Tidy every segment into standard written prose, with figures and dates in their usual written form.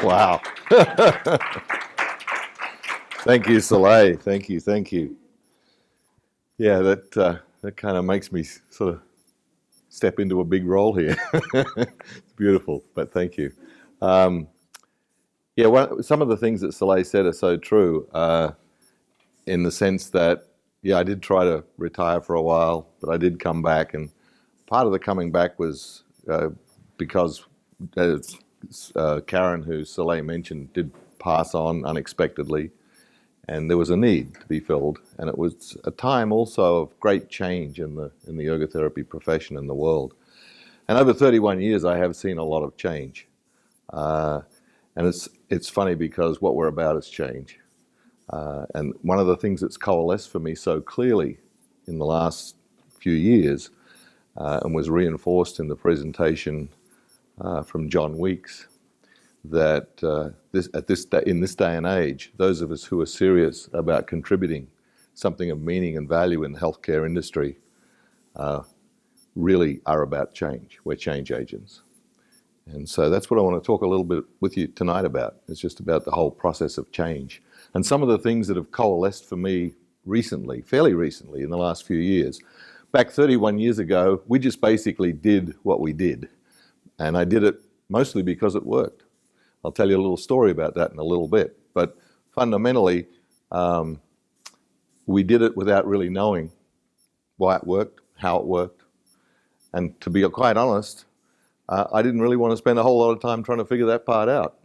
Wow. Thank you, Soleil. Thank you. Yeah, that kind of makes me sort of step into a big role here. It's beautiful, but thank you. Um, yeah, some of the things that Soleil said are so true, in the sense that, yeah, I did try to retire for a while, but I did come back, and part of the coming back was because Karen, who Soleil mentioned, did pass on unexpectedly, and there was a need to be filled, and it was a time also of great change in the yoga therapy profession in the world. And over 31 years, I have seen a lot of change, and it's funny because what we're about is change. And one of the things that's coalesced for me so clearly in the last few years, and was reinforced in the presentation from John Weeks, that in this day and age, those of us who are serious about contributing something of meaning and value in the healthcare industry really are about change. We're change agents. And so that's what I want to talk a little bit with you tonight about. It's just about the whole process of change. And some of the things that have coalesced for me recently, fairly recently, in the last few years. Back 31 years ago, we just basically did what we did. And I did it mostly because it worked. I'll tell you a little story about that in a little bit. But fundamentally, we did it without really knowing why it worked, how it worked. And to be quite honest, I didn't really want to spend a whole lot of time trying to figure that part out,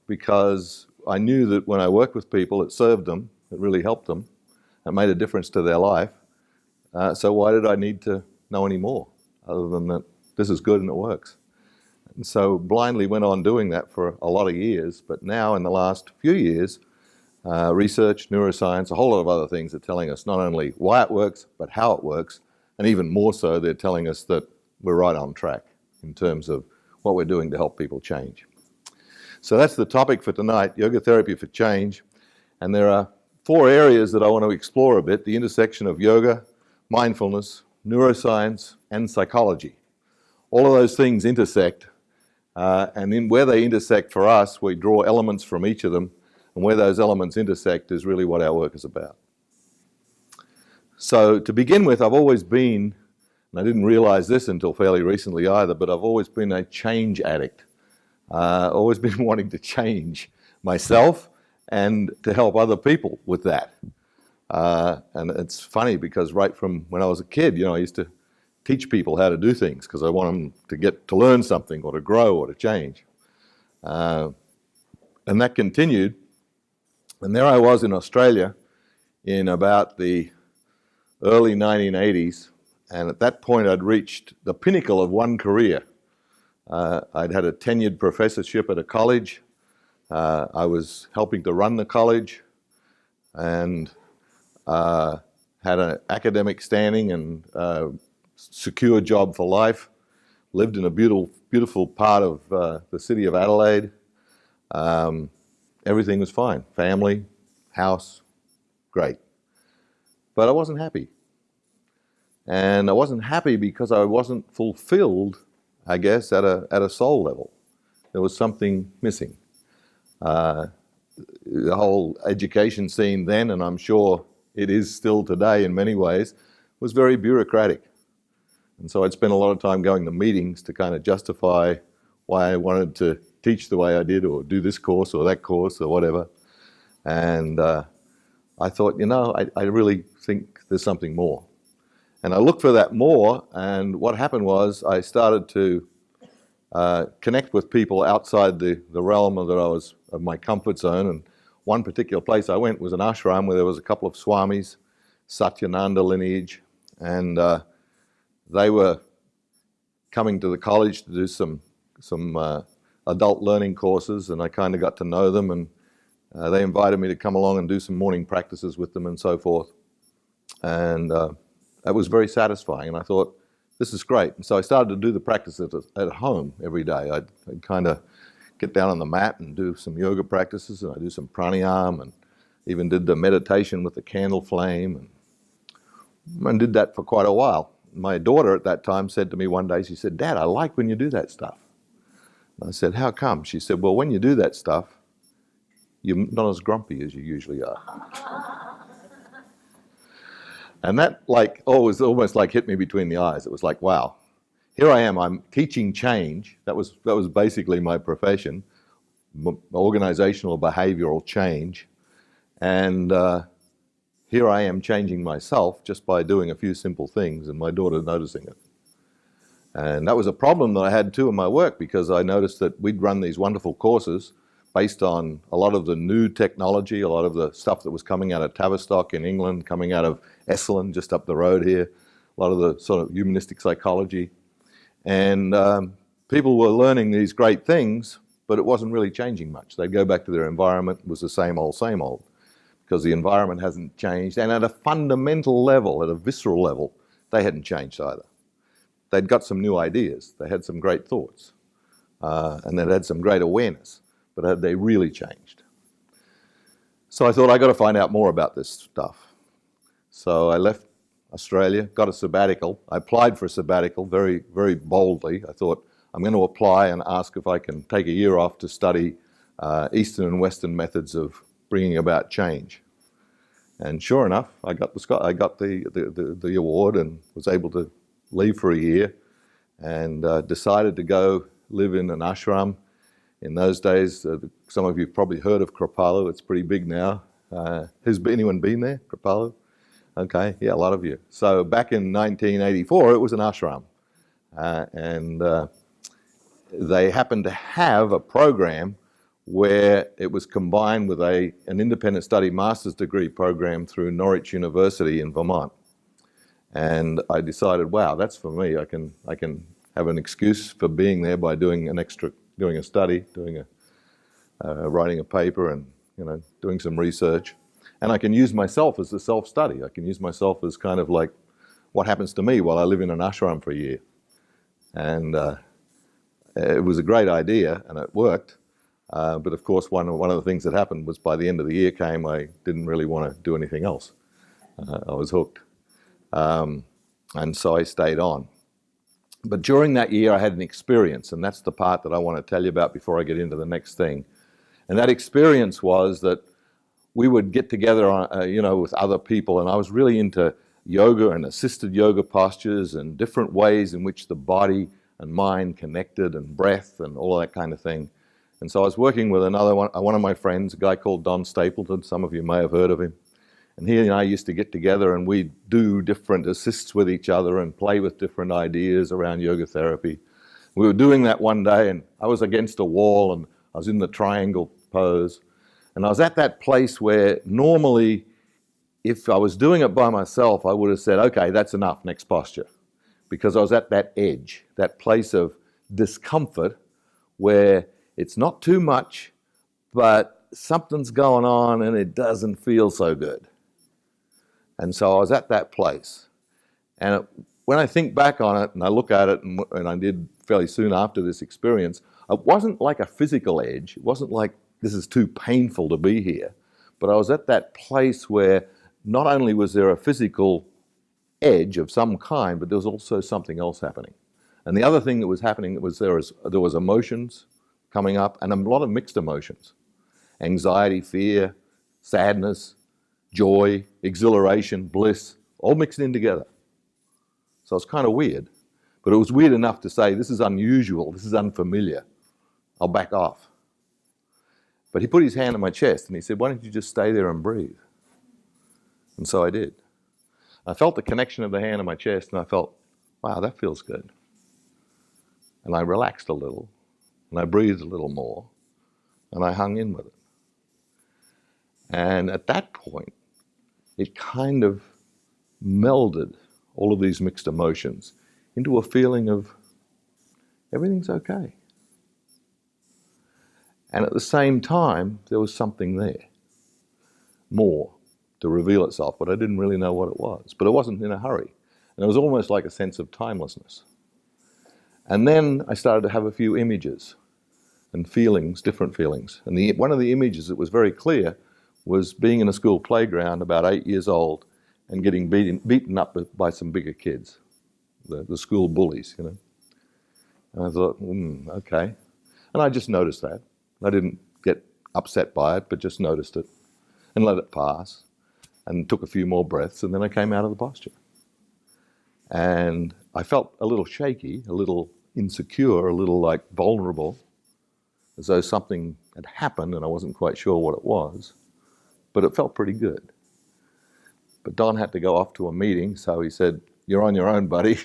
because I knew that when I worked with people, it served them, it really helped them, it made a difference to their life. So why did I need to know any more, other than that this is good and it works? And so blindly went on doing that for a lot of years, but now in the last few years, research, neuroscience, a whole lot of other things are telling us not only why it works, but how it works, and even more so, they're telling us that we're right on track in terms of what we're doing to help people change. So that's the topic for tonight, yoga therapy for change. And there are 4 areas that I want to explore a bit: the intersection of yoga, mindfulness, neuroscience, and psychology. All of those things intersect, and in where they intersect for us, we draw elements from each of them, and where those elements intersect is really what our work is about. So to begin with, I've always been, and I didn't realize this until fairly recently either, but I've always been a change addict. Always been wanting to change myself and to help other people with that. And it's funny because right from when I was a kid, I used to teach people how to do things because I want them to get to learn something or to grow or to change. And that continued. And there I was in Australia in about the early 1980s. And at that point, I'd reached the pinnacle of one career. I'd had a tenured professorship at a college. I was helping to run the college and had an academic standing and secure job for life. Lived in a beautiful part of the city of Adelaide. Everything was fine. Family, house, great. But I wasn't happy. And I wasn't happy because I wasn't fulfilled, I guess, at a soul level. There was something missing. The whole education scene then, and I'm sure it is still today in many ways, was very bureaucratic. And so I'd spent a lot of time going to meetings to kind of justify why I wanted to teach the way I did, or do this course or that course or whatever. And I thought, I really think there's something more. And I looked for that more, and what happened was I started to connect with people outside the realm of my comfort zone. And one particular place I went was an ashram where there was a couple of swamis, Satyananda lineage, and they were coming to the college to do some adult learning courses, and I kind of got to know them, and they invited me to come along and do some morning practices with them and so forth. And that was very satisfying, and I thought, this is great. And so I started to do the practices at home every day. I'd kind of get down on the mat and do some yoga practices, and I do some pranayama, and even did the meditation with the candle flame, and did that for quite a while. My daughter at that time said to me one day, she said, "Dad, I like when you do that stuff." I said, how come? She said, well, when you do that stuff, you're not as grumpy as you usually are. And that was almost like hit me between the eyes. It was like, wow, here I am, I'm teaching change. That was basically my profession, organizational behavioral change. And here I am changing myself just by doing a few simple things, and my daughter noticing it. And that was a problem that I had too in my work, because I noticed that we'd run these wonderful courses based on a lot of the new technology, a lot of the stuff that was coming out of Tavistock in England, coming out of Esalen just up the road here, a lot of the sort of humanistic psychology. And people were learning these great things, but it wasn't really changing much. They'd go back to their environment, it was the same old, because the environment hasn't changed. And at a fundamental level, at a visceral level, they hadn't changed either. They'd got some new ideas, they had some great thoughts, and they'd had some great awareness, but had they really changed? So I thought, I got to find out more about this stuff. So I left Australia, got a sabbatical. I applied for a sabbatical very, very boldly. I thought, I'm going to apply and ask if I can take a year off to study Eastern and Western methods of bringing about change. And sure enough, I got the award and was able to leave for a year, and decided to go live in an ashram. In those days, some of you have probably heard of Kripalu. It's pretty big now. Anyone been there, Kripalu? Okay, yeah, a lot of you. So back in 1984, it was an ashram. And they happened to have a program where it was combined with an independent study master's degree program through Norwich University in Vermont. And I decided, wow, that's for me. I can have an excuse for being there by doing a study, writing a paper, and doing some research. And I can use myself as a self-study. I can use myself as kind of like what happens to me while I live in an ashram for a year. And it was a great idea, and it worked. But of course, one of the things that happened was by the end of the year came, I didn't really want to do anything else. I was hooked. And so I stayed on. But during that year, I had an experience, and that's the part that I want to tell you about before I get into the next thing. And that experience was that we would get together, with other people, and I was really into yoga and assisted yoga postures and different ways in which the body and mind connected, and breath and all that kind of thing. And so I was working with one of my friends, a guy called Don Stapleton. Some of you may have heard of him. And he and I used to get together, and we'd do different assists with each other and play with different ideas around yoga therapy. We were doing that one day, and I was against a wall, and I was in the triangle pose. And I was at that place where normally, if I was doing it by myself, I would have said, okay, that's enough, next posture. Because I was at that edge, that place of discomfort where it's not too much, but something's going on and it doesn't feel so good. And so I was at that place. And when I think back on it and I look at it, and I did fairly soon after this experience, it wasn't like a physical edge. It wasn't like this is too painful to be here. But I was at that place where not only was there a physical edge of some kind, but there was also something else happening. And the other thing that was happening was there was emotions coming up, and a lot of mixed emotions. Anxiety, fear, sadness, joy, exhilaration, bliss, all mixed in together. So it's kind of weird. But it was weird enough to say, this is unusual, this is unfamiliar, I'll back off. But he put his hand on my chest and he said, why don't you just stay there and breathe? And so I did. I felt the connection of the hand on my chest, and I felt, wow, that feels good. And I relaxed a little, and I breathed a little more, and I hung in with it. And at that point, it kind of melded all of these mixed emotions into a feeling of everything's okay. And at the same time, there was something there, more to reveal itself, but I didn't really know what it was. But it wasn't in a hurry. And it was almost like a sense of timelessness. And then I started to have a few images and feelings, different feelings. And one of the images that was very clear was being in a school playground about 8 years old and getting beaten up by some bigger kids, the school bullies, And I thought, okay. And I just noticed that. I didn't get upset by it, but just noticed it and let it pass and took a few more breaths, and then I came out of the posture. And I felt a little shaky, a little insecure, a little like vulnerable, as though something had happened and I wasn't quite sure what it was, but it felt pretty good. But Don had to go off to a meeting, so he said, "You're on your own, buddy."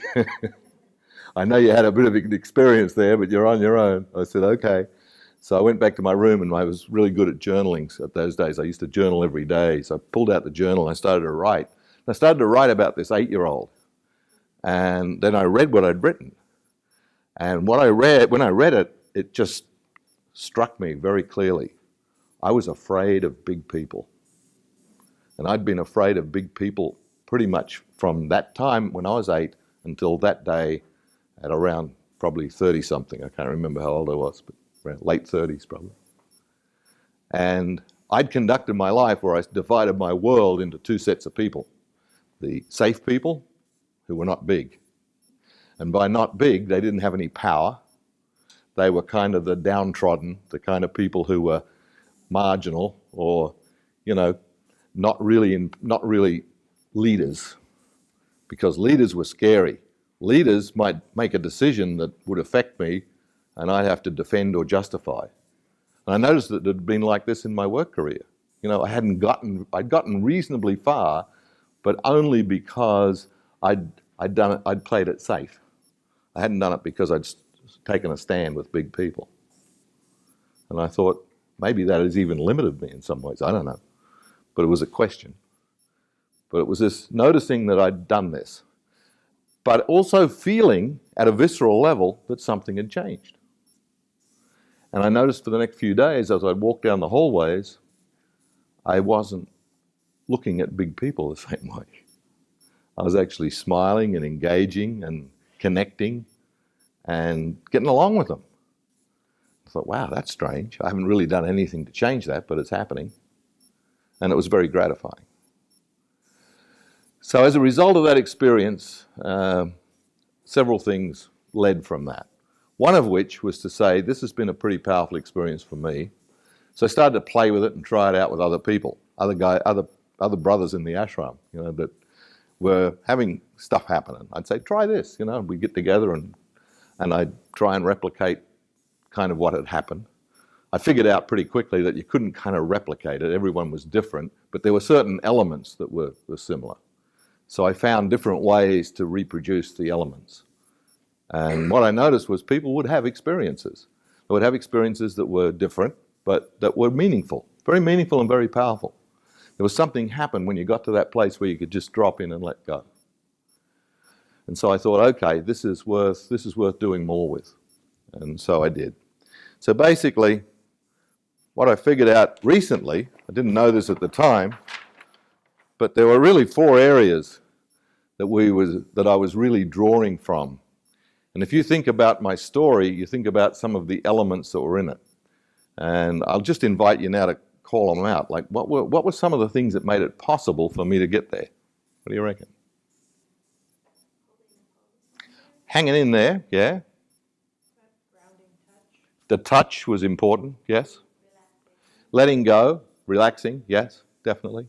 "I know you had a bit of an experience there, but you're on your own." I said, "Okay." So I went back to my room, and I was really good at journaling at those days. I used to journal every day. So I pulled out the journal and I started to write. And I started to write about this 8-year-old. And then I read what I'd written. And when I read it, it just struck me very clearly. I was afraid of big people. And I'd been afraid of big people pretty much from that time when I was 8 until that day at around probably 30-something. I can't remember how old I was, but around late 30s probably. And I'd conducted my life where I divided my world into 2 sets of people. The safe people, who were not big. And by not big, they didn't have any power. They were kind of the downtrodden, the kind of people who were marginal or, not really leaders, because leaders were scary. Leaders might make a decision that would affect me and I'd have to defend or justify. And I noticed that it had been like this in my work career. I'd gotten reasonably far, but only because I'd played it safe. I hadn't done it because I'd taken a stand with big people. And I thought, maybe that has even limited me in some ways. I don't know. But it was a question. But it was this noticing that I'd done this, but also feeling at a visceral level that something had changed. And I noticed for the next few days as I'd walk down the hallways, I wasn't looking at big people the same way. I was actually smiling and engaging and connecting and getting along with them. I thought, wow, that's strange. I haven't really done anything to change that, but it's happening. And it was very gratifying. So as a result of that experience, several things led from that. One of which was to say, this has been a pretty powerful experience for me. So I started to play with it and try it out with other people, other brothers in the ashram, that were having stuff happening. I'd say, try this, we'd get together and I'd try and replicate kind of what had happened. I figured out pretty quickly that you couldn't kind of replicate it. Everyone was different, but there were certain elements that were similar. So I found different ways to reproduce the elements. And what I noticed was people would have experiences. They would have experiences that were different, but that were meaningful, very meaningful and very powerful. There was something happened when you got to that place where you could just drop in and let go. And so I thought, okay, this is worth doing more with. And so I did. So basically, what I figured out recently, I didn't know this at the time, but there were really 4 areas that I was really drawing from. And if you think about my story, you think about some of the elements that were in it. And I'll just invite you now to call them out. Like, what were some of the things that made it possible for me to get there? What do you reckon? Hanging in there, yeah. The touch was important, yes. Letting go, relaxing, yes, definitely.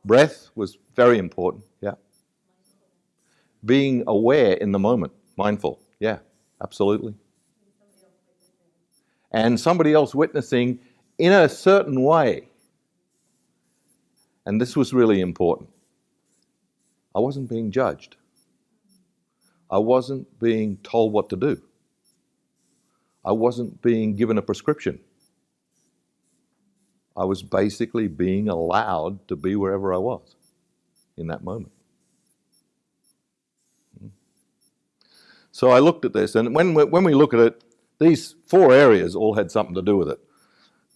Breath was very important, yeah. Being aware in the moment, mindful, yeah, absolutely. And somebody else witnessing in a certain way. And this was really important. I wasn't being judged. I wasn't being told what to do. I wasn't being given a prescription. I was basically being allowed to be wherever I was in that moment. So I looked at this, and when we look at it, these 4 areas all had something to do with it.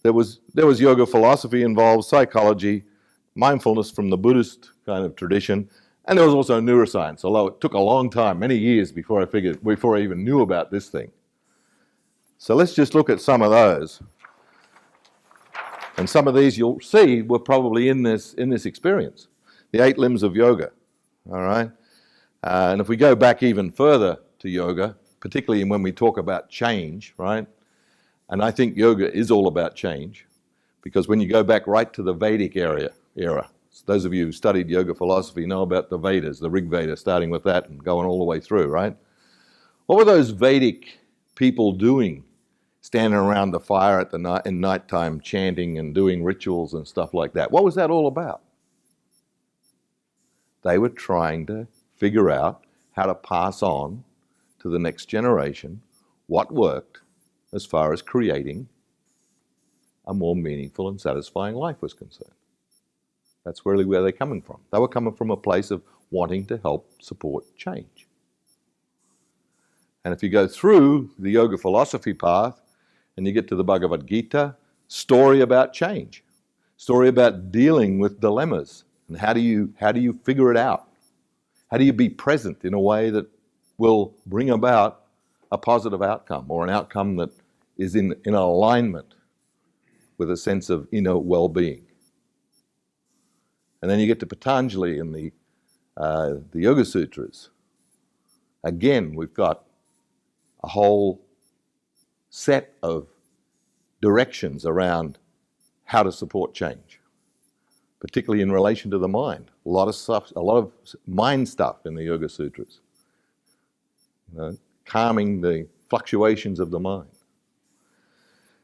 There was yoga philosophy involved, psychology, mindfulness from the Buddhist kind of tradition, and there was also neuroscience, although it took a long time, many years before I even knew about this thing. So let's just look at some of those. And some of these you'll see were probably in this experience. The 8 limbs of yoga, all right? And if we go back even further to yoga, particularly when we talk about change, right? And I think yoga is all about change, because when you go back right to the Vedic era, so those of you who studied yoga philosophy know about the Vedas, the Rig Veda, starting with that and going all the way through, right? What were those Vedic people doing, standing around the fire at the in nighttime, chanting and doing rituals and stuff like that? What was that all about? They were trying to figure out how to pass on to the next generation what worked as far as creating a more meaningful and satisfying life was concerned. That's really where they're coming from. They were coming from a place of wanting to help support change. And if you go through the yoga philosophy path and you get to the Bhagavad Gita, story about change, story about dealing with dilemmas, and how do you figure it out? How do you be present in a way that will bring about a positive outcome, or an outcome that is in alignment with a sense of inner well-being? And then you get to Patanjali in the Yoga Sutras. Again, we've got a whole set of directions around how to support change, particularly in relation to the mind. A lot of mind stuff in the Yoga Sutras. Calming the fluctuations of the mind.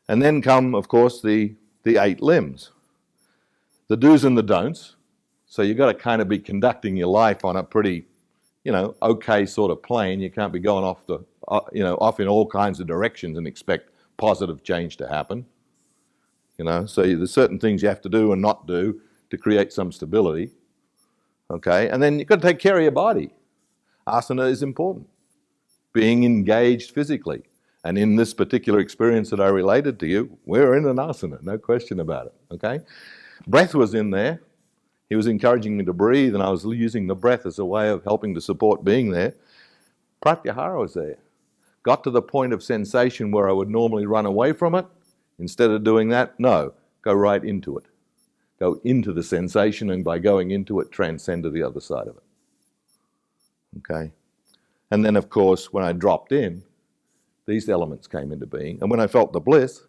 And then come, of course, the 8 limbs. The do's and the don'ts. So you've got to kind of be conducting your life on a pretty, okay sort of plane. You can't be going off off in all kinds of directions and expect positive change to happen. So there's certain things you have to do and not do to create some stability. Okay, and then you've got to take care of your body. Asana is important. Being engaged physically. And in this particular experience that I related to you, we're in an asana, no question about it. Okay, breath was in there. He was encouraging me to breathe, and I was using the breath as a way of helping to support being there. Pratyahara was there. Got to the point of sensation where I would normally run away from it. Instead of doing that, no, go right into it. Go into the sensation, and by going into it, transcend to the other side of it. Okay? And then, of course, when I dropped in, these elements came into being. And when I felt the bliss,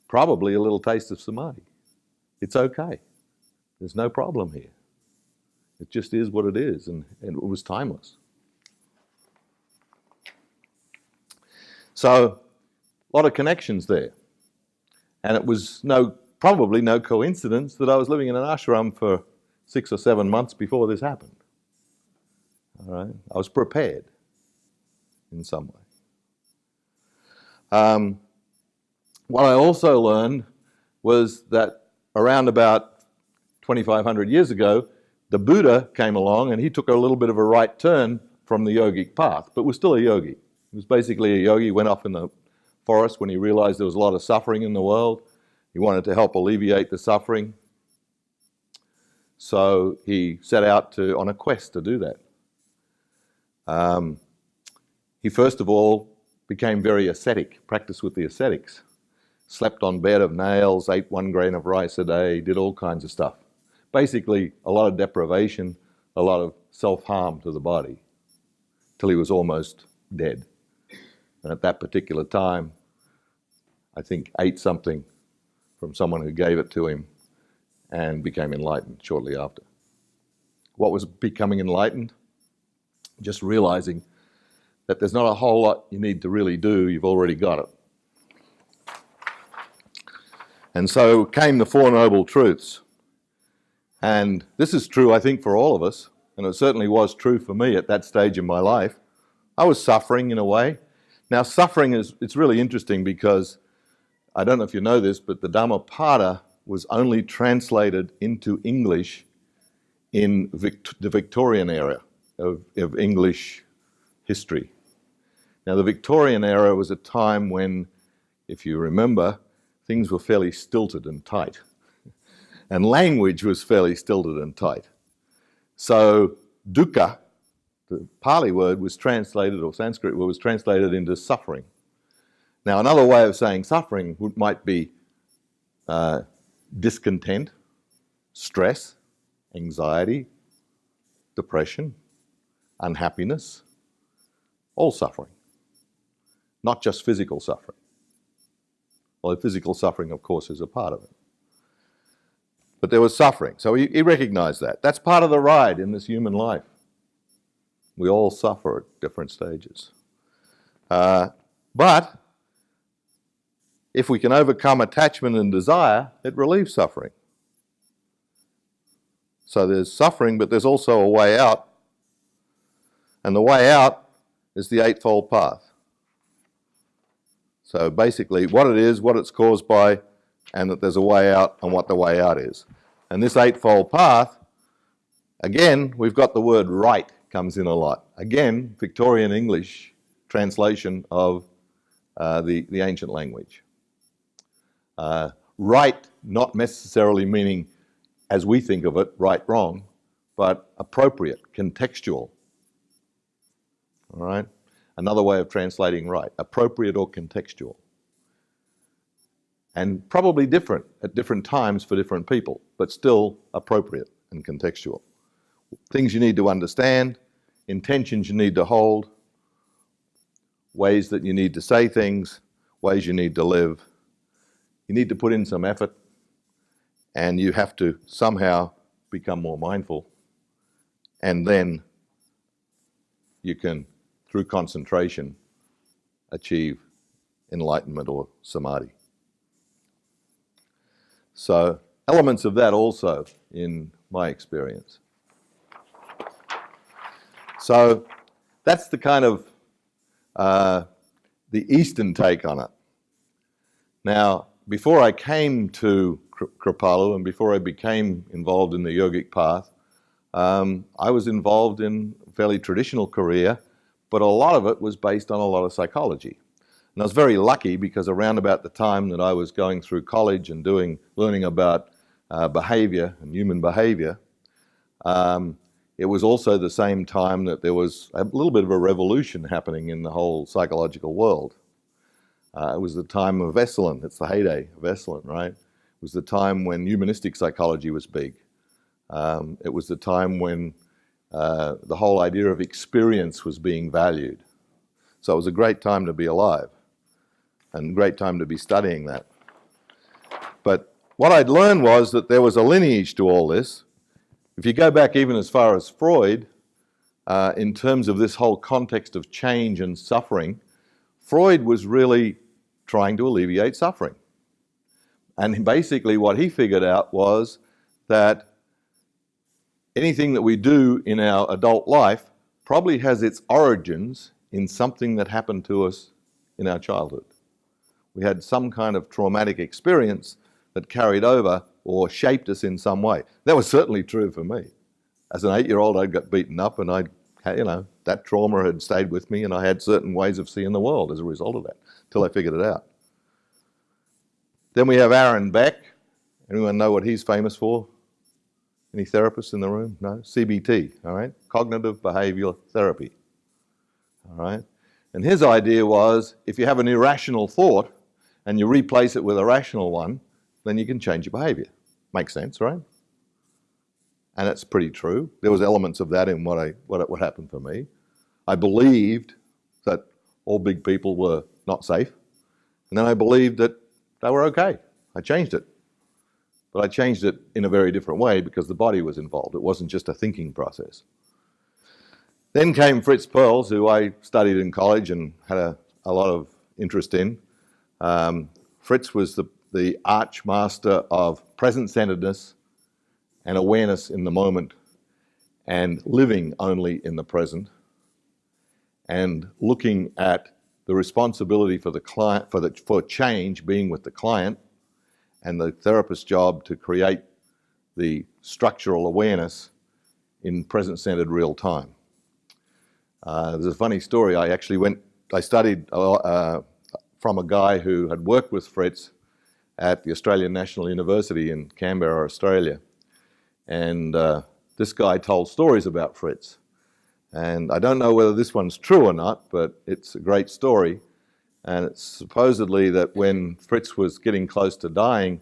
probably a little taste of samadhi. It's okay. There's no problem here. It just is what it is, and it was timeless. So, a lot of connections there. And it was probably no coincidence that I was living in an ashram for 6 or 7 months before this happened. All right? I was prepared in some way. What I also learned was that around about 2,500 years ago, the Buddha came along and he took a little bit of a right turn from the yogic path, but was still a yogi. He was basically a yogi, went off in the forest when he realized there was a lot of suffering in the world. He wanted to help alleviate the suffering. So he set out on a quest to do that. He first of all became very ascetic, practiced with the ascetics, slept on bed of nails, ate 1 grain of rice a day, did all kinds of stuff. Basically, a lot of deprivation, a lot of self-harm to the body, till he was almost dead. And at that particular time, I think ate something from someone who gave it to him and became enlightened shortly after. What was becoming enlightened? Just realizing that there's not a whole lot you need to really do, you've already got it. And so came the Four Noble Truths. And this is true, I think, for all of us, and it certainly was true for me at that stage in my life. I was suffering in a way. Now, suffering it's really interesting because, I don't know if you know this, but the Dhammapada was only translated into English in the Victorian era of English history. Now, the Victorian era was a time when, if you remember, things were fairly stilted and tight. And language was fairly stilted and tight. So, dukkha, the Pali word, was translated, or Sanskrit word, was translated into suffering. Now, another way of saying suffering might be discontent, stress, anxiety, depression, unhappiness, all suffering, not just physical suffering. Although physical suffering, of course, is a part of it. But there was suffering. So he recognized that. That's part of the ride in this human life. We all suffer at different stages. But if we can overcome attachment and desire, it relieves suffering. So there's suffering, but there's also a way out. And the way out is the Eightfold Path. So basically what it is, what it's caused by, and that there's a way out and what the way out is. And this Eightfold Path, again, we've got the word right comes in a lot. Again, Victorian English translation of the ancient language. Right not necessarily meaning, as we think of it, right, wrong, but appropriate, contextual. All right? Another way of translating right, appropriate or contextual. And probably different at different times for different people, but still appropriate and contextual. Things you need to understand, intentions you need to hold, ways that you need to say things, ways you need to live. You need to put in some effort, and you have to somehow become more mindful, and then you can, through concentration, achieve enlightenment or samadhi. So, elements of that also in my experience. So, that's the kind of the Eastern take on it. Now, before I came to Kripalu and before I became involved in the yogic path, I was involved in a fairly traditional career, but a lot of it was based on a lot of psychology. And I was very lucky because around about the time that I was going through college and learning about behavior and human behavior, it was also the same time that there was a little bit of a revolution happening in the whole psychological world. It was the time of Esalen. It's the heyday of Esalen, right? It was the time when humanistic psychology was big. It was the time when the whole idea of experience was being valued. So it was a great time to be alive and a great time to be studying that. But what I'd learned was that there was a lineage to all this. If you go back even as far as Freud, in terms of this whole context of change and suffering, Freud was really trying to alleviate suffering. And basically what he figured out was that anything that we do in our adult life probably has its origins in something that happened to us in our childhood. We had some kind of traumatic experience that carried over or shaped us in some way. That was certainly true for me. As an 8-year-old, I got beaten up and that trauma had stayed with me, and I had certain ways of seeing the world as a result of that, till I figured it out. Then we have Aaron Beck. Anyone know what he's famous for? Any therapists in the room? No? CBT, all right? Cognitive Behavioral Therapy, all right? And his idea was, if you have an irrational thought and you replace it with a rational one, then you can change your behavior. Makes sense, right? And it's pretty true. There was elements of that in what happened for me. I believed that all big people were not safe, and then I believed that they were okay. I changed it. But I changed it in a very different way because the body was involved. It wasn't just a thinking process. Then came Fritz Perls, who I studied in college and had a lot of interest in. Fritz was the arch master of present-centeredness and awareness in the moment and living only in the present and looking at the responsibility for the client, for change being with the client, and the therapist's job to create the structural awareness in present-centered real time. There's a funny story. I studied from a guy who had worked with Fritz at the Australian National University in Canberra, Australia. And this guy told stories about Fritz. And I don't know whether this one's true or not, but it's a great story. And it's supposedly that when Fritz was getting close to dying,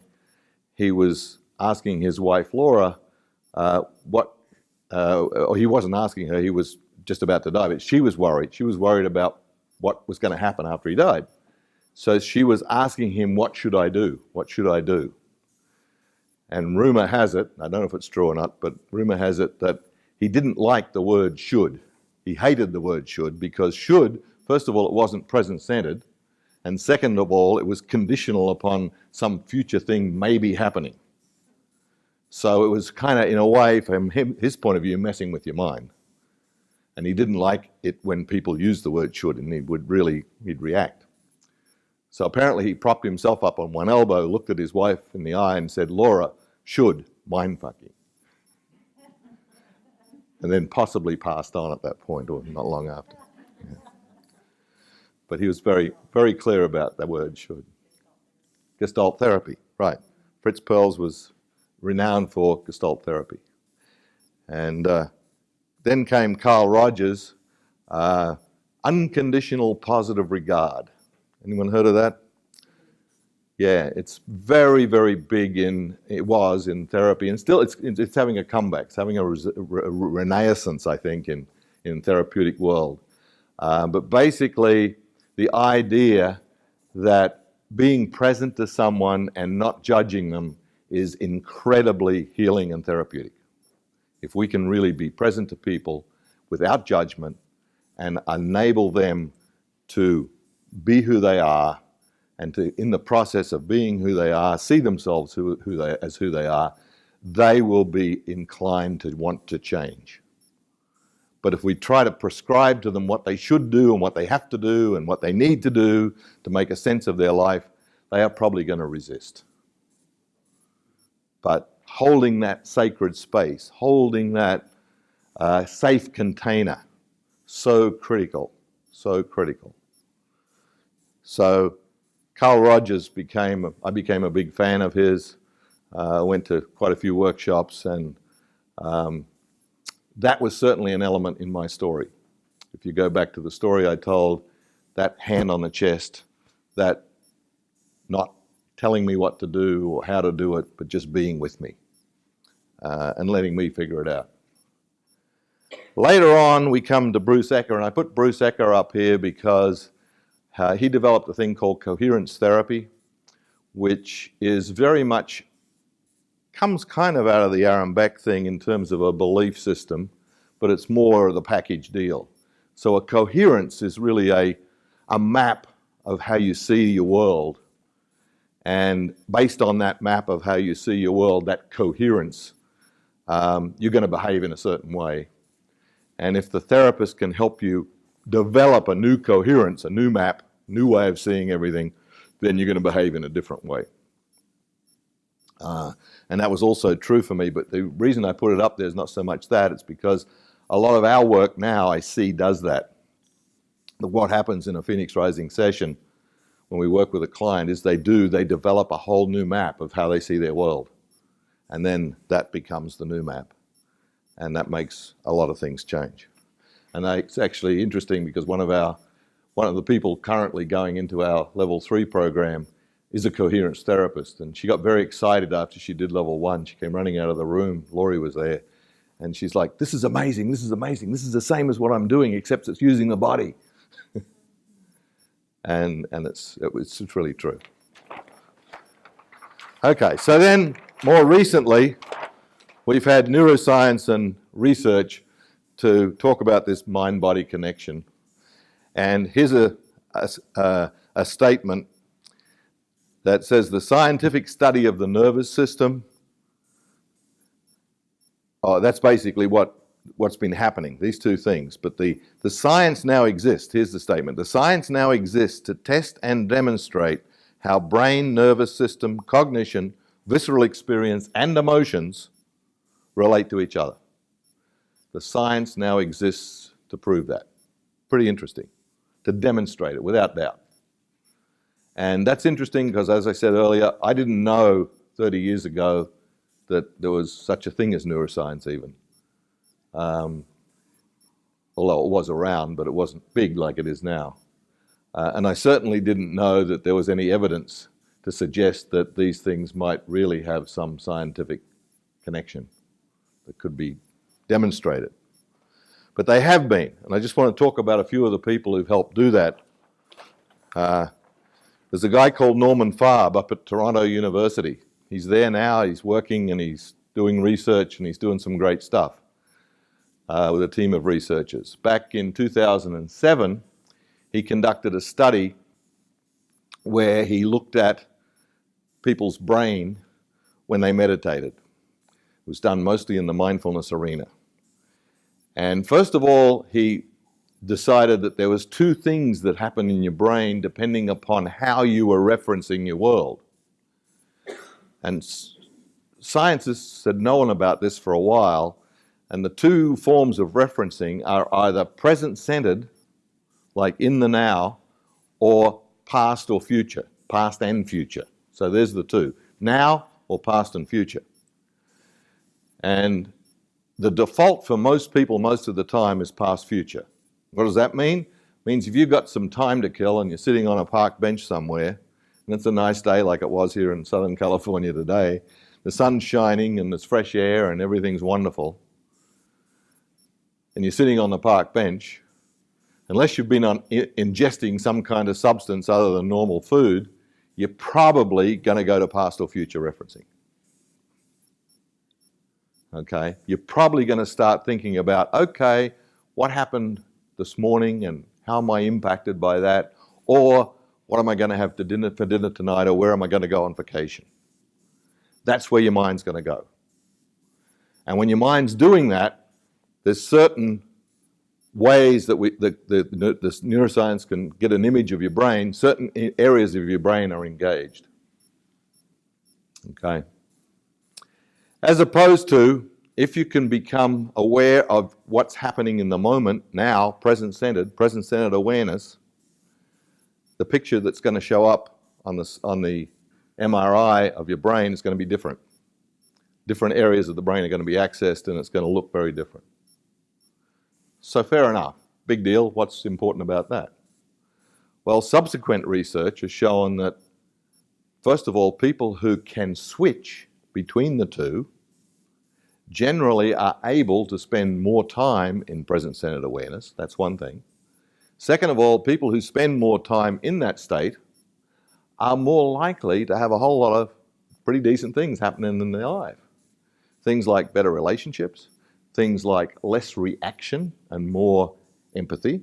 he was asking his wife Laura or he wasn't asking her, he was just about to die, but she was worried. She was worried about what was going to happen after he died. So she was asking him, what should I do? What should I do? And rumor has it, I don't know if it's true or not, but rumor has it that he didn't like the word should. He hated the word should because should, first of all, it wasn't present-centered, and second of all, it was conditional upon some future thing maybe happening. So it was kind of, in a way, from his point of view, messing with your mind. And he didn't like it when people used the word should, and he'd react. So apparently he propped himself up on one elbow, looked at his wife in the eye and said, Laura, should mindfucking. And then possibly passed on at that point, or not long after. Yeah. But he was very, very clear about the word should. Gestalt therapy, right. Fritz Perls was renowned for Gestalt therapy. And then came Carl Rogers, unconditional positive regard. Anyone heard of that? Yeah, it's very, very big it was in therapy, and still it's having a comeback. It's having a renaissance, I think, in therapeutic world. But basically, the idea that being present to someone and not judging them is incredibly healing and therapeutic. If we can really be present to people without judgment and enable them to be who they are, and to, in the process of being who they are, see themselves as who they are, they will be inclined to want to change. But if we try to prescribe to them what they should do and what they have to do and what they need to do to make a sense of their life, they are probably going to resist. But holding that sacred space, holding that safe container, so critical, so critical. So Carl Rogers I became a big fan of his. Went to quite a few workshops, and that was certainly an element in my story. If you go back to the story I told, that hand on the chest, that not telling me what to do or how to do it, but just being with me and letting me figure it out. Later on, we come to Bruce Ecker, and I put Bruce Ecker up here because he developed a thing called coherence therapy, which is very much, comes kind of out of the Aaron Beck thing in terms of a belief system, but it's more of the package deal. So a coherence is really a map of how you see your world. And based on that map of how you see your world, that coherence, you're going to behave in a certain way. And if the therapist can help you develop a new coherence, a new map, new way of seeing everything, then you're going to behave in a different way. And that was also true for me, but the reason I put it up there is not so much that, it's because a lot of our work now I see does that. What happens in a Phoenix Rising session when we work with a client is they develop a whole new map of how they see their world. And then that becomes the new map. And that makes a lot of things change. And it's actually interesting because one of the people currently going into our level 3 program is a coherence therapist, and she got very excited after she did level 1. She came running out of the room, Laurie was there, and she's like, this is amazing, this is amazing, this is the same as what I'm doing except it's using the body. and it's really true. Okay, so then more recently we've had neuroscience and research to talk about this mind-body connection. And here's a statement that says the scientific study of the nervous system, that's basically what's been happening, these two things. But the science now exists, here's the statement, the science now exists to test and demonstrate how brain, nervous system, cognition, visceral experience, and emotions relate to each other. The science now exists to prove that. Pretty interesting, to demonstrate it without doubt. And that's interesting because, as I said earlier, I didn't know 30 years ago that there was such a thing as neuroscience even. Although it was around, but it wasn't big like it is now. And I certainly didn't know that there was any evidence to suggest that these things might really have some scientific connection that could be demonstrated. But they have been, and I just want to talk about a few of the people who've helped do that. There's a guy called Norman Farb up at Toronto University. He's there now, he's working and he's doing research and he's doing some great stuff with a team of researchers. Back in 2007, he conducted a study where he looked at people's brain when they meditated. It was done mostly in the mindfulness arena. And first of all, he decided that there was two things that happen in your brain depending upon how you were referencing your world. And scientists had known about this for a while, and the two forms of referencing are either present-centered, like in the now, or past or future, past and future. So there's the two, now or past and future. And the default for most people most of the time is past future. What does that mean? It means if you've got some time to kill and you're sitting on a park bench somewhere, and it's a nice day like it was here in Southern California today, the sun's shining and there's fresh air and everything's wonderful, and you're sitting on the park bench, unless you've been ingesting some kind of substance other than normal food, you're probably going to go to past or future referencing. Okay? You're probably going to start thinking about, okay, what happened this morning and how am I impacted by that? Or what am I going to have for dinner tonight, or where am I going to go on vacation? That's where your mind's going to go. And when your mind's doing that, there's certain ways that this neuroscience can get an image of your brain. Certain areas of your brain are engaged. Okay? As opposed to, if you can become aware of what's happening in the moment, now, present-centered awareness, the picture that's going to show up on the MRI of your brain is going to be different. Different areas of the brain are going to be accessed and it's going to look very different. So fair enough. Big deal. What's important about that? Well, subsequent research has shown that, first of all, people who can switch between the two generally are able to spend more time in present-centered awareness. That's one thing. Second of all, people who spend more time in that state are more likely to have a whole lot of pretty decent things happening in their life. Things like better relationships, things like less reaction and more empathy,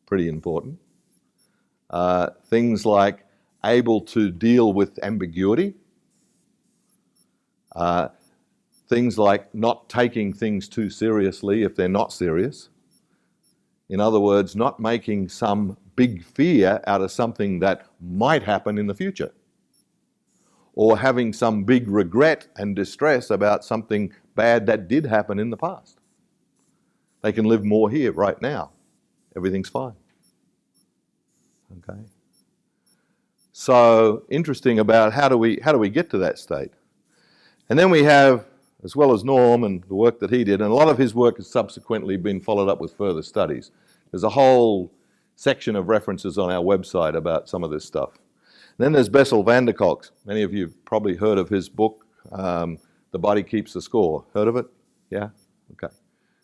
pretty important. Things like able to deal with ambiguity. Things like not taking things too seriously if they're not serious. In other words, not making some big fear out of something that might happen in the future. Or having some big regret and distress about something bad that did happen in the past. They can live more here, right now. Everything's fine. Okay? So, interesting about how do we get to that state? And then we have, as well as Norm and the work that he did, and a lot of his work has subsequently been followed up with further studies. There's a whole section of references on our website about some of this stuff. And then there's Bessel van der Kolk. Many of you have probably heard of his book, The Body Keeps the Score. Heard of it? Yeah? Okay.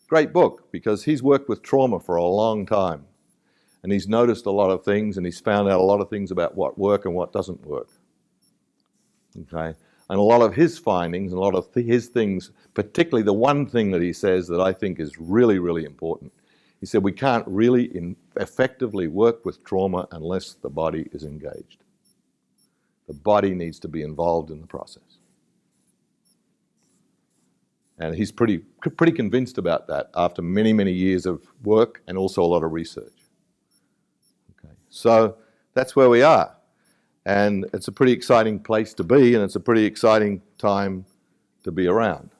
Great book, because he's worked with trauma for a long time. And he's noticed a lot of things, and he's found out a lot of things about what works and what doesn't work. Okay? And a lot of his findings and a lot of his things, particularly the one thing that he says that I think is really, really important. He said we can't really effectively work with trauma unless the body is engaged. The body needs to be involved in the process. And he's pretty convinced about that after many, many years of work and also a lot of research. Okay. So that's where we are. And it's a pretty exciting place to be, and it's a pretty exciting time to be around.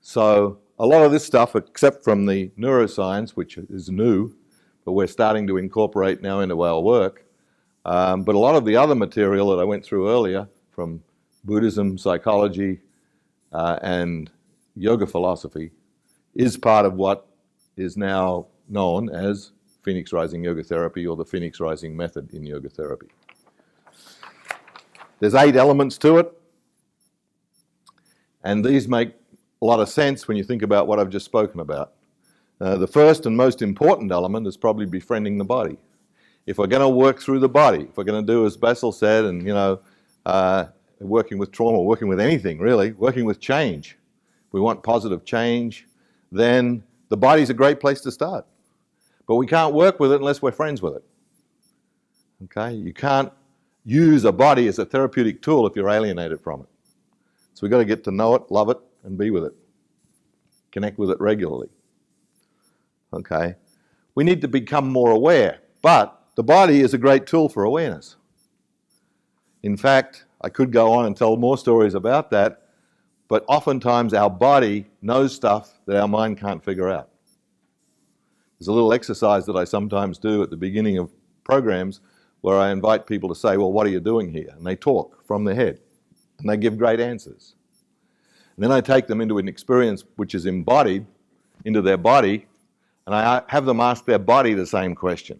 So a lot of this stuff, except from the neuroscience, which is new, but we're starting to incorporate now into our work, but a lot of the other material that I went through earlier, from Buddhism, psychology, and yoga philosophy, is part of what is now known as Phoenix Rising Yoga Therapy, or the Phoenix Rising method in yoga therapy. There's 8 elements to it, and these make a lot of sense when you think about what I've just spoken about. The first and most important element is probably befriending the body. if we're going to work through the body, if we're going to do as Bessel said, and working with trauma, working with anything really, working with change, we want positive change, then the body's a great place to start. But we can't work with it unless we're friends with it. Okay? You can't use a body as a therapeutic tool if you're alienated from it. So we've got to get to know it, love it, and be with it. Connect with it regularly. Okay? We need to become more aware, but the body is a great tool for awareness. In fact, I could go on and tell more stories about that, but oftentimes our body knows stuff that our mind can't figure out. There's a little exercise that I sometimes do at the beginning of programs where I invite people to say, well, what are you doing here? And they talk from their head, and they give great answers. And then I take them into an experience which is embodied into their body, and I have them ask their body the same question.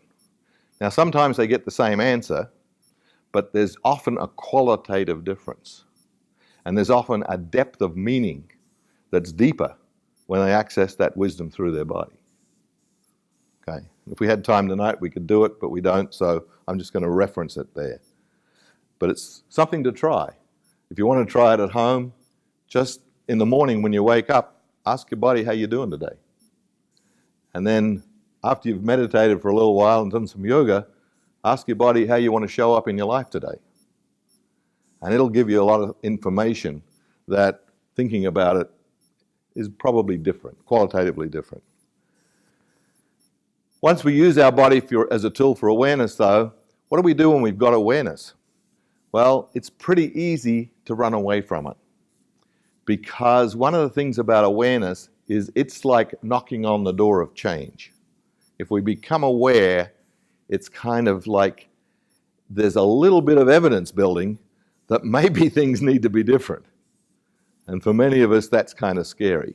Now, sometimes they get the same answer, but there's often a qualitative difference. And there's often a depth of meaning that's deeper when they access that wisdom through their body. Okay. If we had time tonight, we could do it, but we don't, so I'm just going to reference it there. But it's something to try. If you want to try it at home, just in the morning when you wake up, ask your body how you're doing today. And then after you've meditated for a little while and done some yoga, ask your body how you want to show up in your life today. And it'll give you a lot of information that thinking about it is probably different, qualitatively different. Once we use our body as a tool for awareness, though, what do we do when we've got awareness? Well, it's pretty easy to run away from it. Because one of the things about awareness is it's like knocking on the door of change. If we become aware, it's kind of like there's a little bit of evidence building that maybe things need to be different. And for many of us, that's kind of scary.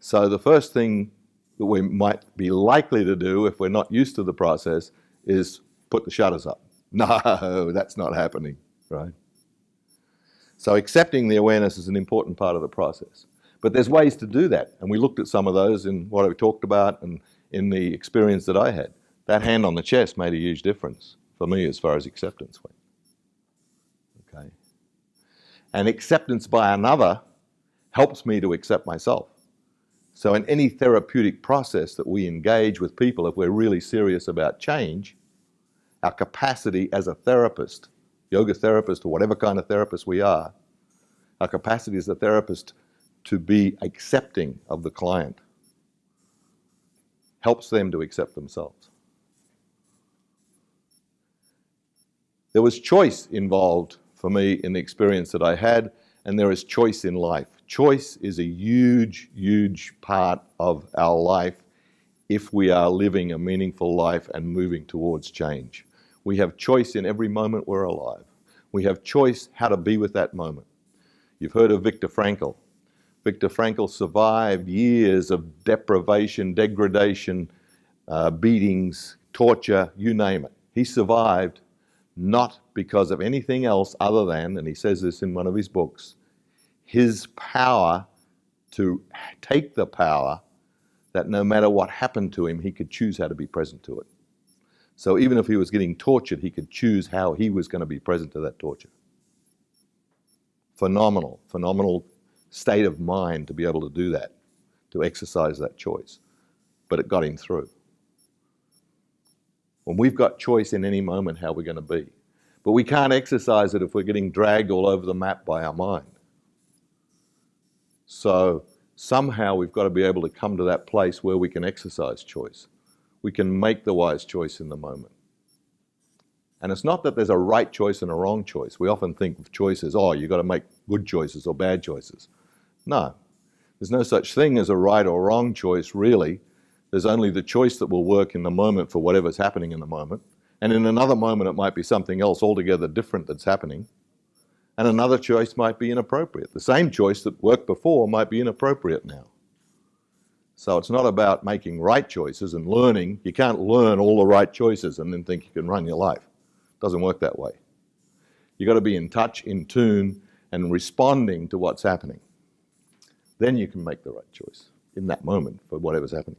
So the first thing that we might be likely to do if we're not used to the process is put the shutters up. No, that's not happening, right? So accepting the awareness is an important part of the process. But there's ways to do that, and we looked at some of those in what we talked about and in the experience that I had. That hand on the chest made a huge difference for me as far as acceptance went. Okay. And acceptance by another helps me to accept myself. So in any therapeutic process that we engage with people, if we're really serious about change, our capacity as a therapist, yoga therapist or whatever kind of therapist we are, our capacity as a therapist to be accepting of the client helps them to accept themselves. There was choice involved for me in the experience that I had, and there is choice in life. Choice is a huge, huge part of our life if we are living a meaningful life and moving towards change. We have choice in every moment we're alive. We have choice how to be with that moment. You've heard of Viktor Frankl. Viktor Frankl survived years of deprivation, degradation, beatings, torture, you name it. He survived not because of anything else other than, and he says this in one of his books, his power to take the power that no matter what happened to him, he could choose how to be present to it. So even if he was getting tortured, he could choose how he was going to be present to that torture. Phenomenal, phenomenal state of mind to be able to do that, to exercise that choice. But it got him through. When we've got choice in any moment how we're going to be. But we can't exercise it if we're getting dragged all over the map by our mind. So somehow we've got to be able to come to that place where we can exercise choice. We can make the wise choice in the moment. And it's not that there's a right choice and a wrong choice. We often think of choices, oh, you've got to make good choices or bad choices. No, there's no such thing as a right or wrong choice, really. There's only the choice that will work in the moment for whatever's happening in the moment. And in another moment, it might be something else altogether different that's happening. And another choice might be inappropriate. The same choice that worked before might be inappropriate now. So it's not about making right choices and learning. You can't learn all the right choices and then think you can run your life. It doesn't work that way. You've got to be in touch, in tune, and responding to what's happening. Then you can make the right choice in that moment for whatever's happening.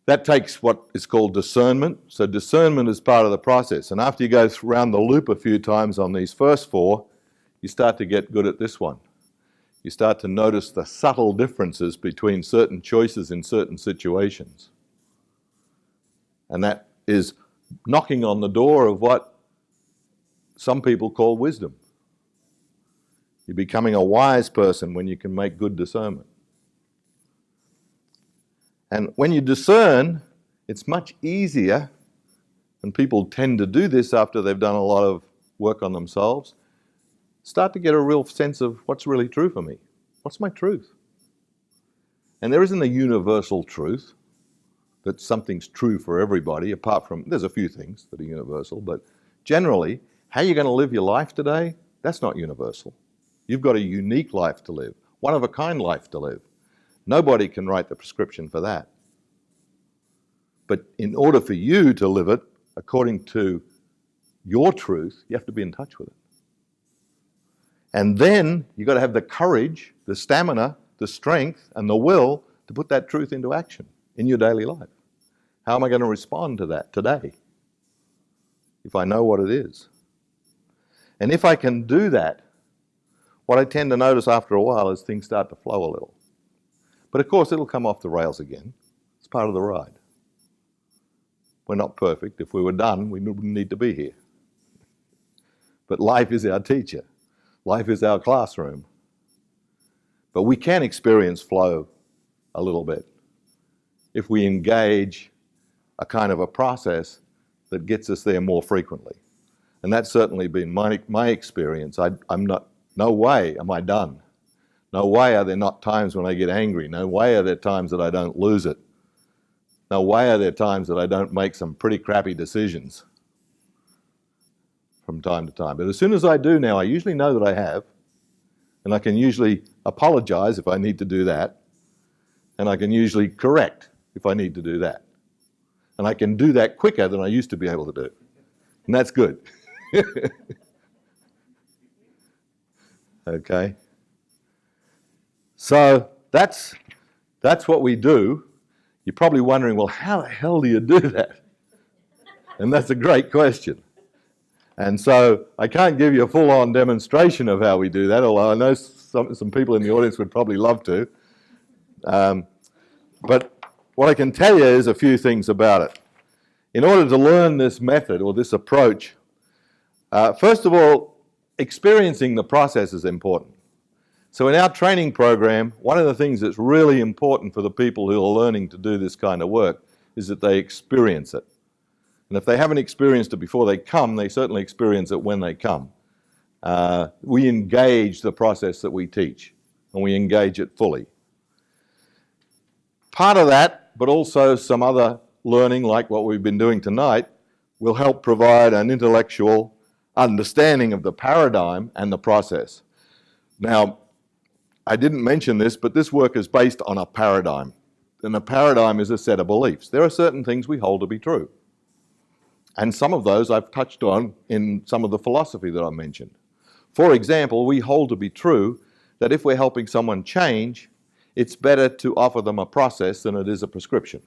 That takes what is called discernment. So discernment is part of the process. And after you go around the loop a few times on these first four, you start to get good at this one. You start to notice the subtle differences between certain choices in certain situations. And that is knocking on the door of what some people call wisdom. You're becoming a wise person when you can make good discernment. And when you discern, it's much easier, and people tend to do this after they've done a lot of work on themselves, start to get a real sense of what's really true for me. What's my truth? And there isn't a universal truth that something's true for everybody, apart from, there's a few things that are universal, but generally, how you're going to live your life today, that's not universal. You've got a unique life to live, one-of-a-kind life to live. Nobody can write the prescription for that. But in order for you to live it according to your truth, you have to be in touch with it. And then you've got to have the courage, the stamina, the strength, and the will to put that truth into action in your daily life. How am I going to respond to that today if I know what it is? And if I can do that, what I tend to notice after a while is things start to flow a little. But of course, it'll come off the rails again. It's part of the ride. We're not perfect. If we were done, we wouldn't need to be here. But life is our teacher. Life is our classroom. But we can experience flow a little bit if we engage a kind of a process that gets us there more frequently. And that's certainly been my experience. No way am I done. No way are there not times when I get angry. No way are there times that I don't lose it. No way are there times that I don't make some pretty crappy decisions from time to time. But as soon as I do now, I usually know that I have, and I can usually apologize if I need to do that, and I can usually correct if I need to do that. And I can do that quicker than I used to be able to do. And that's good. Okay. So that's what we do. You're probably wondering, well, how the hell do you do that? And that's a great question. And so I can't give you a full-on demonstration of how we do that, although I know some people in the audience would probably love to. But what I can tell you is a few things about it. In order to learn this method or this approach, first of all, experiencing the process is important. So in our training program, one of the things that's really important for the people who are learning to do this kind of work is that they experience it. And if they haven't experienced it before they come, they certainly experience it when they come. We engage the process that we teach, and we engage it fully. Part of that, but also some other learning like what we've been doing tonight, will help provide an intellectual understanding of the paradigm and the process. Now, I didn't mention this, but this work is based on a paradigm. And a paradigm is a set of beliefs. There are certain things we hold to be true. And some of those I've touched on in some of the philosophy that I mentioned. For example, we hold to be true that if we're helping someone change, it's better to offer them a process than it is a prescription.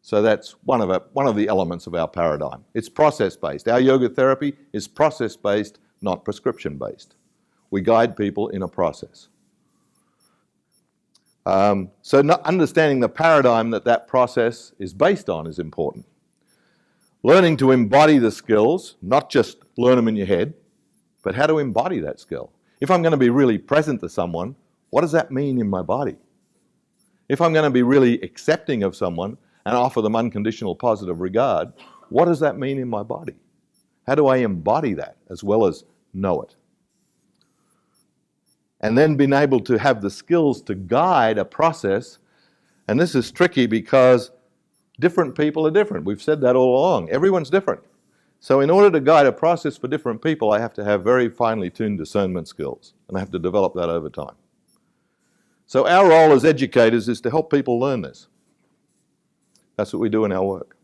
So that's one of the elements of our paradigm. It's process-based. Our yoga therapy is process-based, not prescription-based. We guide people in a process. So understanding the paradigm that process is based on is important. Learning to embody the skills, not just learn them in your head, but how to embody that skill. If I'm going to be really present to someone, what does that mean in my body? If I'm going to be really accepting of someone and offer them unconditional positive regard, what does that mean in my body? How do I embody that as well as know it? And then being able to have the skills to guide a process. And this is tricky because different people are different. We've said that all along. Everyone's different. So in order to guide a process for different people, I have to have very finely tuned discernment skills. And I have to develop that over time. So our role as educators is to help people learn this. That's what we do in our work.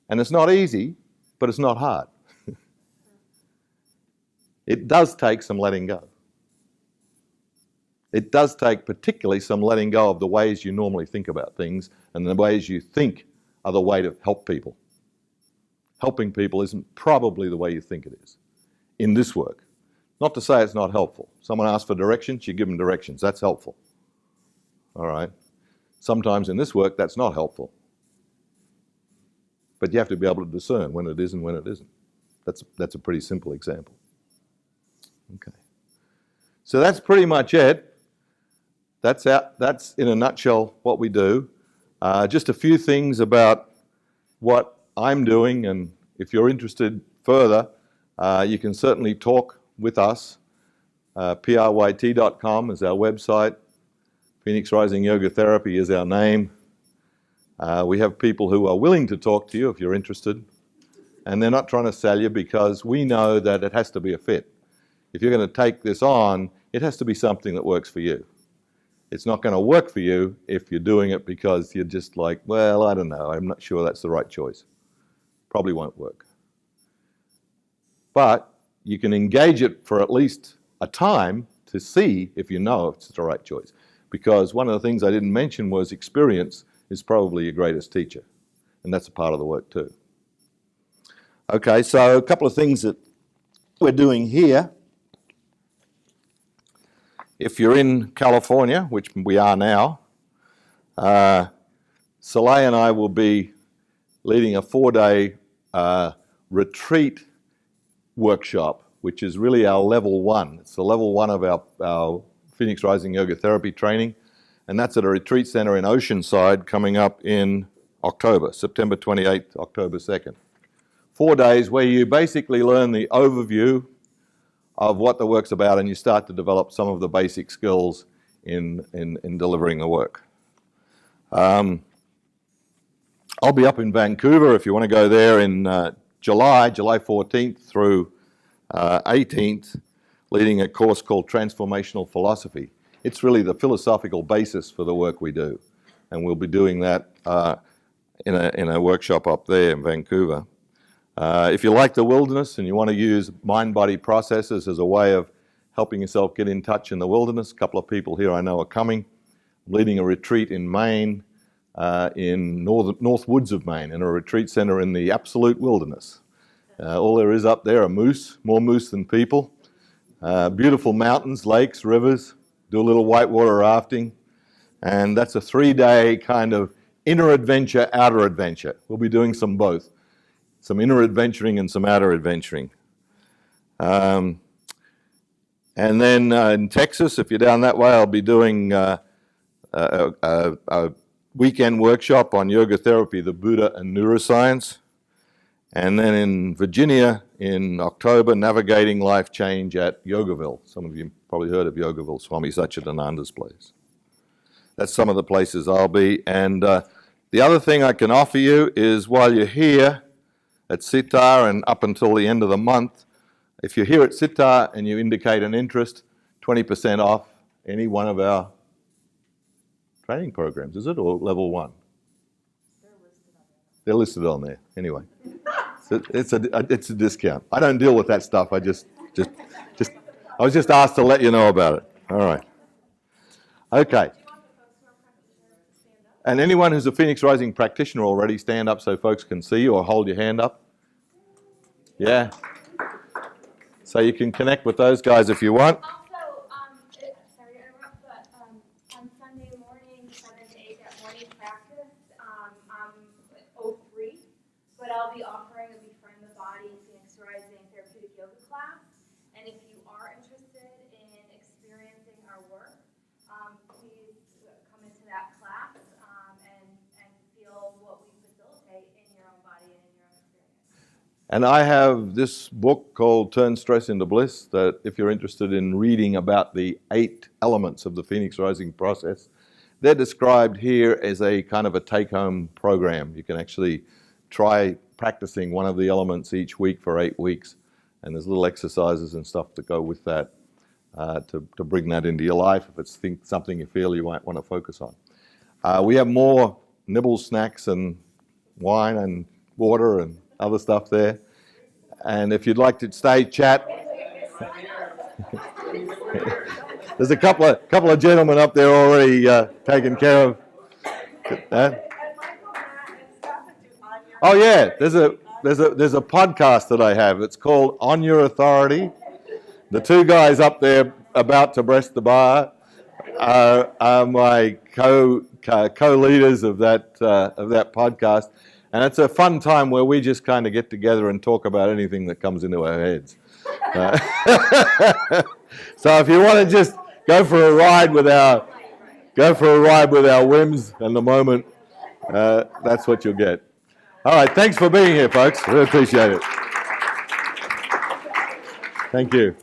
And it's not easy, but it's not hard. It does take some letting go. it does take particularly some letting go of the ways you normally think about things and the ways you think are the way to help people. Helping people isn't probably the way you think it is in this work. Not to say it's not helpful. Someone asks for directions, you give them directions. That's helpful. All right. Sometimes in this work, that's not helpful. But you have to be able to discern when it is and when it isn't. That's a pretty simple example. Okay. So that's pretty much it. That's in a nutshell what we do. Just a few things about what I'm doing, and if you're interested further, you can certainly talk with us. pryt.com is our website. Phoenix Rising Yoga Therapy is our name. We have people who are willing to talk to you if you're interested, and they're not trying to sell you, because we know that it has to be a fit. If you're going to take this on, it has to be something that works for you. It's not going to work for you if you're doing it because you're just like, well, I don't know, I'm not sure that's the right choice. Probably won't work. But you can engage it for at least a time to see if you know if it's the right choice. Because one of the things I didn't mention was experience is probably your greatest teacher. And that's a part of the work too. Okay, so a couple of things that we're doing here. If you're in California, which we are now, Soleil and I will be leading a 4-day retreat workshop, which is really our level 1. It's the level 1 of our Phoenix Rising Yoga Therapy training, and that's at a retreat center in Oceanside coming up in October, September 28th, October 2nd. 4 days where you basically learn the overview of what the work's about, and you start to develop some of the basic skills in delivering the work. I'll be up in Vancouver if you want to go there in July 14th through 18th, leading a course called Transformational Philosophy. It's really the philosophical basis for the work we do, and we'll be doing that in a workshop up there in Vancouver. If you like the wilderness and you want to use mind-body processes as a way of helping yourself get in touch in the wilderness, a couple of people here I know are coming. I'm leading a retreat in Maine, in North Woods of Maine, in a retreat center in the absolute wilderness. All there is up there are moose, more moose than people. Beautiful mountains, lakes, rivers, do a little whitewater rafting. And that's a 3-day kind of inner adventure, outer adventure. We'll be doing some both. Some inner adventuring and some outer adventuring. And then in Texas, if you're down that way, I'll be doing a weekend workshop on yoga therapy, the Buddha and Neuroscience. And then in Virginia in October, navigating life change at Yogaville. Some of you probably heard of Yogaville, Swami Satchidananda's place. That's some of the places I'll be. And the other thing I can offer you is while you're here at Sitar and up until the end of the month, if you're here at Sitar and you indicate an interest, 20% off any one of our training programs, is it, or level 1? They're listed on there. Anyway, so it's a discount. I don't deal with that stuff. I was just asked to let you know about it. All right. Okay. And anyone who's a Phoenix Rising practitioner already, stand up so folks can see you, or hold your hand up. Yeah. So you can connect with those guys if you want. Also, sorry to interrupt, but on Sunday morning, 7 to 8 at morning practice, I'm 03, but I'll be offering a Befriend the Body Phoenix Rising therapeutic yoga class. And if you are interested in experiencing our work, please come into that class and feel what we facilitate in your own body and in your own experience. And I have this book called Turn Stress into Bliss that if you're interested in reading about the 8 elements of the Phoenix Rising process, they're described here as a kind of a take-home program. You can actually try practicing one of the elements each week for 8 weeks, and there's little exercises and stuff to go with that to bring that into your life if it's something you feel you might want to focus on. We have more nibbles, snacks, and wine and water and other stuff there. And if you'd like to stay, chat. There's a couple of gentlemen up there already taken care of. Oh yeah, there's a podcast that I have. It's called On Your Authority. The two guys up there about to breast the bar are my co-leaders of that podcast, and it's a fun time where we just kind of get together and talk about anything that comes into our heads. So if you want to just go for a ride with our whims and the moment, that's what you'll get. All right, thanks for being here, folks. We appreciate it. Thank you.